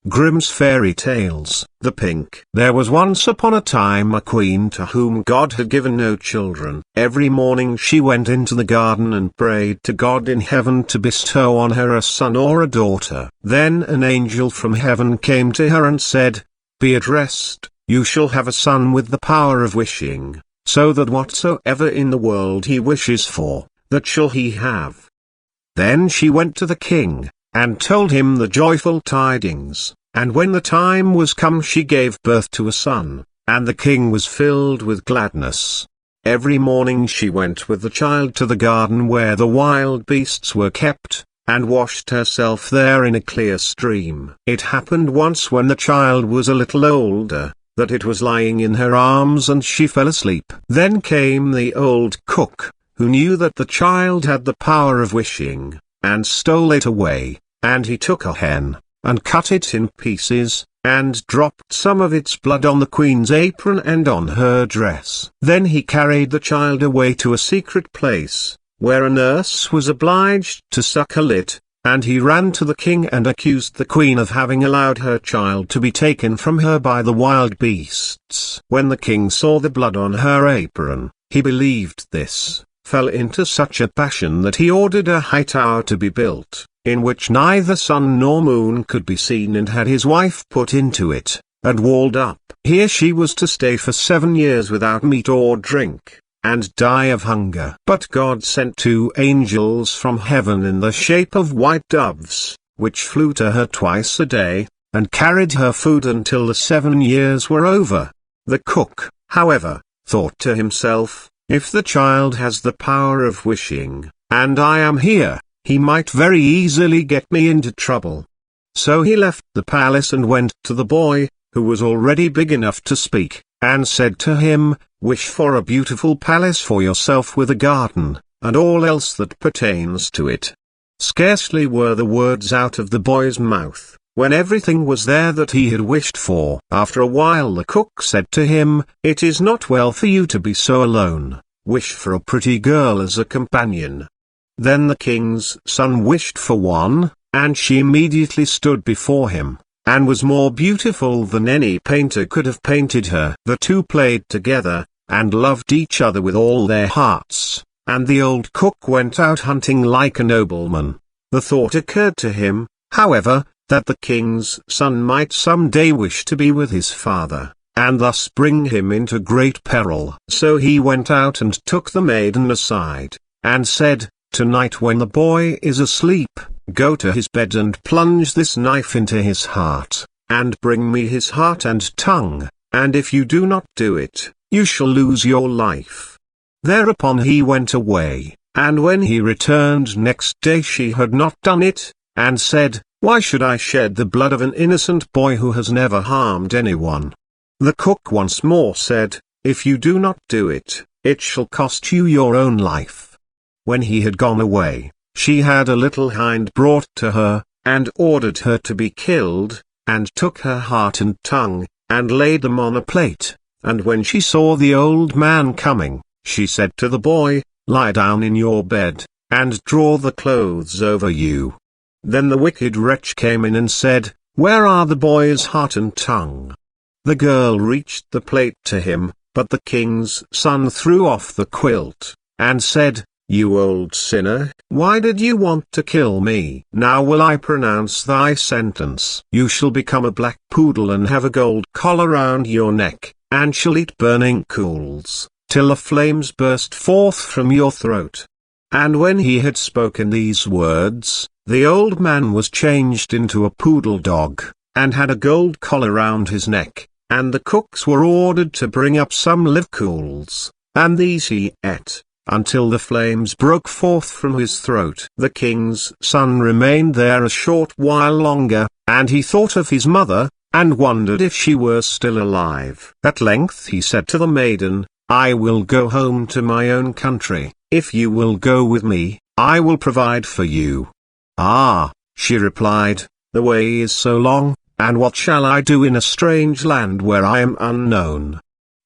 Grimm's Fairy Tales. The Pink. There was once upon a time a queen to whom God had given no children. Every morning she went into the garden and prayed to God in heaven to bestow on her a son or a daughter. Then an angel from heaven came to her and said, "Be at rest, you shall have a son with the power of wishing, so that whatsoever in the world he wishes for, that shall he have." Then she went to the king, and told him the joyful tidings, and when the time was come she gave birth to a son, and the king was filled with gladness. Every morning she went with the child to the garden where the wild beasts were kept, and washed herself there in a clear stream. It happened once when the child was a little older, that it was lying in her arms and she fell asleep. Then came the old cook, who knew that the child had the power of wishing, and stole it away, and he took a hen, and cut it in pieces, and dropped some of its blood on the queen's apron and on her dress. Then he carried the child away to a secret place, where a nurse was obliged to suckle it, and he ran to the king and accused the queen of having allowed her child to be taken from her by the wild beasts. When the king saw the blood on her apron, he believed this, fell into such a passion that he ordered a high tower to be built, in which neither sun nor moon could be seen, and had his wife put into it, and walled up. Here she was to stay for 7 years without meat or drink, and die of hunger. But God sent 2 angels from heaven in the shape of white doves, which flew to her twice a day, and carried her food until the 7 years were over. The cook, however, thought to himself, "If the child has the power of wishing, and I am here, he might very easily get me into trouble." So he left the palace and went to the boy, who was already big enough to speak, and said to him, "Wish for a beautiful palace for yourself with a garden, and all else that pertains to it." Scarcely were the words out of the boy's mouth, when everything was there that he had wished for. After a while the cook said to him, "It is not well for you to be so alone, wish for a pretty girl as a companion." Then the king's son wished for one, and she immediately stood before him, and was more beautiful than any painter could have painted her. The two played together, and loved each other with all their hearts, and the old cook went out hunting like a nobleman. The thought occurred to him, however, that the king's son might some day wish to be with his father, and thus bring him into great peril. So he went out and took the maiden aside, and said, "Tonight when the boy is asleep, go to his bed and plunge this knife into his heart, and bring me his heart and tongue, and if you do not do it, you shall lose your life." Thereupon he went away, and when he returned next day she had not done it, and said, "Why should I shed the blood of an innocent boy who has never harmed anyone?" The cook once more said, "If you do not do it, it shall cost you your own life." When he had gone away, she had a little hind brought to her, and ordered her to be killed, and took her heart and tongue, and laid them on a plate, and when she saw the old man coming, she said to the boy, "Lie down in your bed, and draw the clothes over you." Then the wicked wretch came in and said, "Where are the boy's heart and tongue?" The girl reached the plate to him, but the king's son threw off the quilt, and said, "You old sinner, why did you want to kill me? Now will I pronounce thy sentence. You shall become a black poodle and have a gold collar round your neck, and shall eat burning coals, till the flames burst forth from your throat." And when he had spoken these words, the old man was changed into a poodle dog, and had a gold collar round his neck, and the cooks were ordered to bring up some live coals, and these he ate, until the flames broke forth from his throat. The king's son remained there a short while longer, and he thought of his mother, and wondered if she were still alive. At length he said to the maiden, "I will go home to my own country. If you will go with me, I will provide for you." "Ah," she replied, "the way is so long, and what shall I do in a strange land where I am unknown?"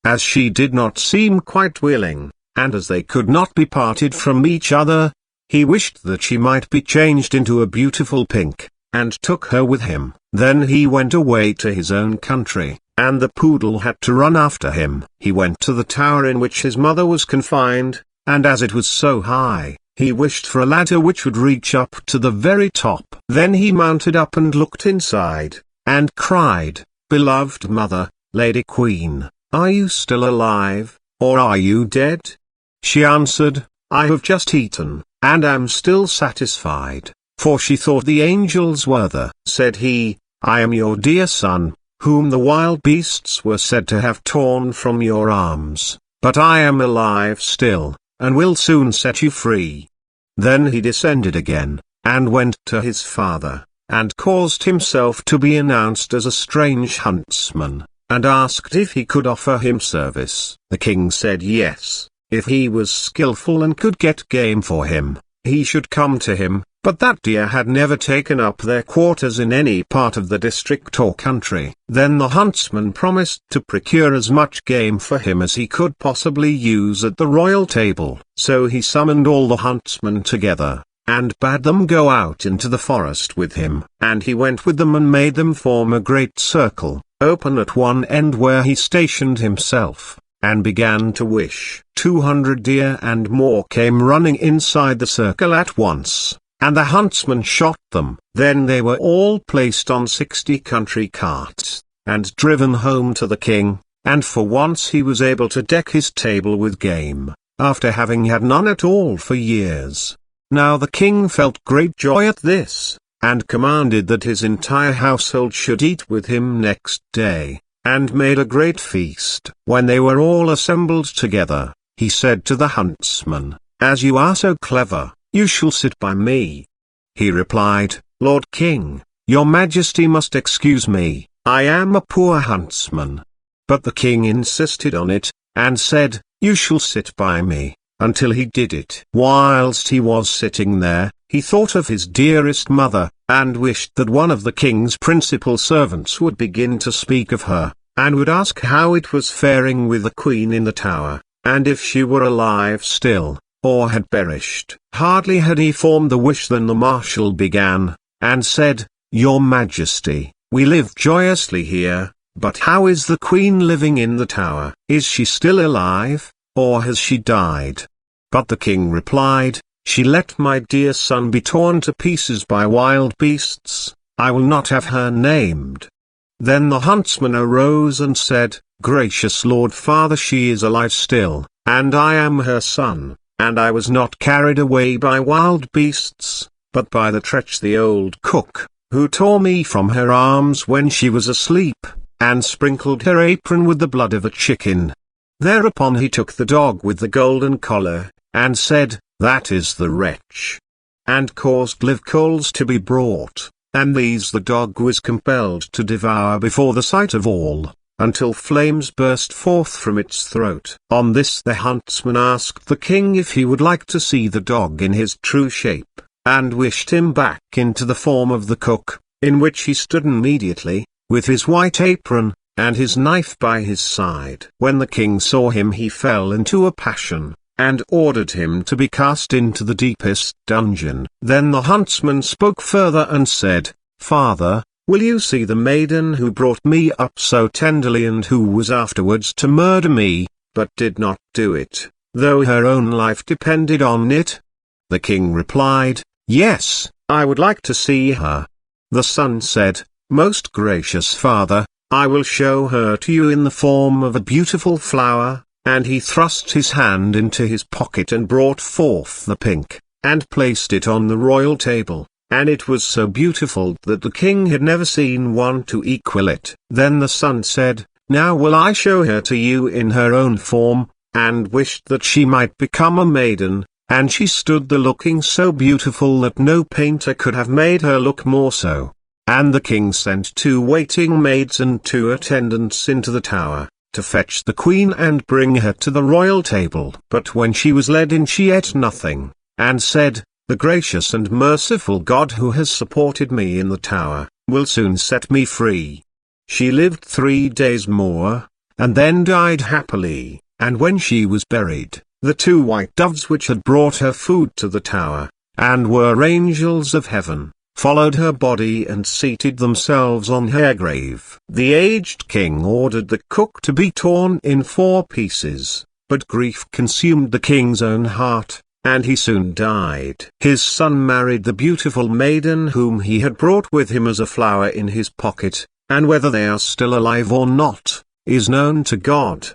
As she did not seem quite willing, and as they could not be parted from each other, he wished that she might be changed into a beautiful pink, and took her with him. Then he went away to his own country, and the poodle had to run after him. He went to the tower in which his mother was confined, and as it was so high, he wished for a ladder which would reach up to the very top. Then he mounted up and looked inside, and cried, "Beloved mother, Lady Queen, are you still alive, or are you dead?" She answered, "I have just eaten, and am still satisfied," for she thought the angels were there. Said he, "I am your dear son, whom the wild beasts were said to have torn from your arms, but I am alive still, and will soon set you free." Then he descended again, and went to his father, and caused himself to be announced as a strange huntsman, and asked if he could offer him service. The king said yes, if he was skillful and could get game for him, he should come to him, but that deer had never taken up their quarters in any part of the district or country. Then the huntsman promised to procure as much game for him as he could possibly use at the royal table. So he summoned all the huntsmen together, and bade them go out into the forest with him. And he went with them and made them form a great circle, open at one end where he stationed himself, and began to wish. 200 deer and more came running inside the circle at once, and the huntsman shot them. Then they were all placed on 60 country carts, and driven home to the king, and for once he was able to deck his table with game, after having had none at all for years. Now the king felt great joy at this, and commanded that his entire household should eat with him next day, and made a great feast. When they were all assembled together, he said to the huntsman, "As you are so clever, you shall sit by me." He replied, "Lord King, your majesty must excuse me, I am a poor huntsman." But the king insisted on it, and said, "You shall sit by me," until he did it. Whilst he was sitting there, he thought of his dearest mother, and wished that one of the king's principal servants would begin to speak of her, and would ask how it was faring with the queen in the tower, and if she were alive still, or had perished. Hardly had he formed the wish than the marshal began, and said, "Your Majesty, we live joyously here, but how is the queen living in the tower? Is she still alive, or has she died?" But the king replied, "She let my dear son be torn to pieces by wild beasts, I will not have her named." Then the huntsman arose and said, "Gracious Lord Father, she is alive still, and I am her son, and I was not carried away by wild beasts, but by the treacherous old cook, who tore me from her arms when she was asleep, and sprinkled her apron with the blood of a chicken." Thereupon he took the dog with the golden collar, and said, "That is the wretch," and caused live coals to be brought, and these the dog was compelled to devour before the sight of all, until flames burst forth from its throat. On this the huntsman asked the king if he would like to see the dog in his true shape, and wished him back into the form of the cook, in which he stood immediately, with his white apron, and his knife by his side. When the king saw him he fell into a passion, and ordered him to be cast into the deepest dungeon. Then the huntsman spoke further and said, "Father, will you see the maiden who brought me up so tenderly and who was afterwards to murder me, but did not do it, though her own life depended on it?" The king replied, "Yes, I would like to see her." The son said, "Most gracious father, I will show her to you in the form of a beautiful flower," and he thrust his hand into his pocket and brought forth the pink, and placed it on the royal table, and it was so beautiful that the king had never seen one to equal it. Then the son said, "Now will I show her to you in her own form," and wished that she might become a maiden, and she stood there looking so beautiful that no painter could have made her look more so. And the king sent 2 waiting maids and 2 attendants into the tower, to fetch the queen and bring her to the royal table. But when she was led in she ate nothing, and said, "The gracious and merciful God who has supported me in the tower, will soon set me free." She lived 3 days more, and then died happily, and when she was buried, the 2 white doves which had brought her food to the tower, and were angels of heaven, followed her body and seated themselves on her grave. The aged king ordered the cook to be torn in 4 pieces, but grief consumed the king's own heart, and he soon died. His son married the beautiful maiden whom he had brought with him as a flower in his pocket, and whether they are still alive or not, is known to God.